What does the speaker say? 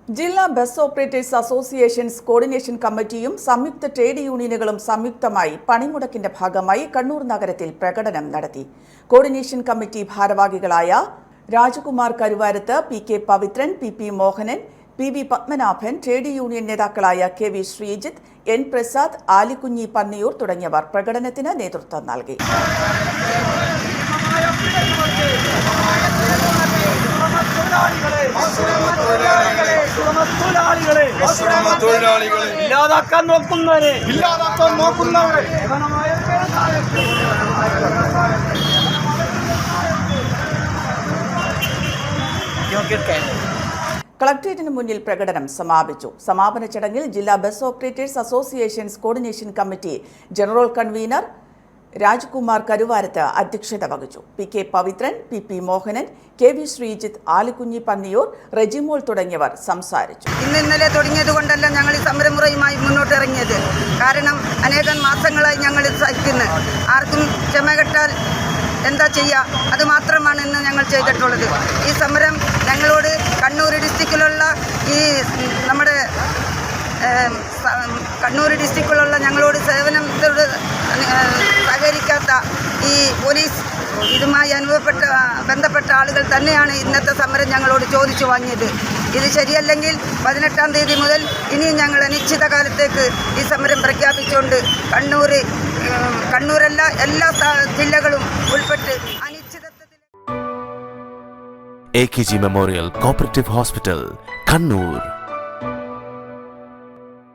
ജില്ലാ bus operators associations coordination കമ്മിറ്റിയും സംയുക്ത ട്രേഡ് യൂണിയനുകളും സംയുക്തമായി പണിമുടക്കിന്റെ ഭാഗമായി കണ്ണൂർ നഗരത്തിൽ പ്രകടനം നടത്തി. കോർഡിനേഷൻ കമ്മിറ്റി ഭാരവാഹികളായ Rajkumar Karuvarath, P K. Pavithran, P P. Mohanan, P V. Padmanabhan, trade union നേതാക്കളായ കെ.വി. ശ്രീജിത്ത്, എൻ. പ്രസാദ്, ആലിക്കുഞ്ഞി പന്നിയൂർ തുടങ്ങിയവർ പ്രകടനത്തിന് നേതൃത്വം നൽകി. ഇല്ലാതാക്കാൻ നോക്കുന്നവരെ കളക്ടറേറ്റിന് മുന്നിൽ പ്രകടനം സമാപിച്ചു. സമാപന ചടങ്ങിൽ ജില്ലാ bus operators associations coordination committee general convener Rajkumar Karuvarath അധ്യക്ഷത വഹിച്ചു. പി.കെ. പവിത്രൻ, പി.പി. മോഹനൻ, കെ.വി. ശ്രീജിത്ത്, ആലിക്കുഞ്ഞി പന്നിയൂർ, റെജിമോൾ തുടങ്ങിയവർ സംസാരിച്ചു. ഇന്നലെ തുടങ്ങിയതുകൊണ്ടല്ല ഞങ്ങൾ ഈ സമരമുറയുമായി മുന്നോട്ടിറങ്ങിയത്. കാരണം അനേകം മാസങ്ങളായി ഞങ്ങൾ സഹിക്കുന്നു. ആർക്കും ക്ഷമകെട്ടാൽ എന്താ ചെയ്യുക, അത് മാത്രമാണ് ഇന്ന് ഞങ്ങൾ ചെയ്തിട്ടുള്ളത്. ഈ സമരം ഞങ്ങളോട് കണ്ണൂർ ഡിസ്ട്രിക്റ്റിലുള്ള നമ്മുടെ കണ്ണൂർ ഡിസ്ട്രിക്റ്റിലുള്ള ഞങ്ങളോട് സേവനത്തോട് സഹകരിക്കാത്ത ഈ പോലീസ് ഇതുമായി ബന്ധപ്പെട്ട ആളുകൾ തന്നെയാണ് ഇന്നത്തെ സമരം ഞങ്ങളോട് ചോദിച്ചു വാങ്ങിയത്. ഇത് ശരിയല്ലെങ്കിൽ 18-ാം തീയതി മുതൽ ഇനിയും ഞങ്ങൾ അനിശ്ചിതകാലത്തേക്ക് ഈ സമരം പ്രഖ്യാപിച്ചുകൊണ്ട് കണ്ണൂരല്ല എല്ലാ ജില്ലകളും ഉൾപ്പെട്ട് അനിശ്ചിതത്വത്തിൽ AKG memorial cooperative hospital, Kannur.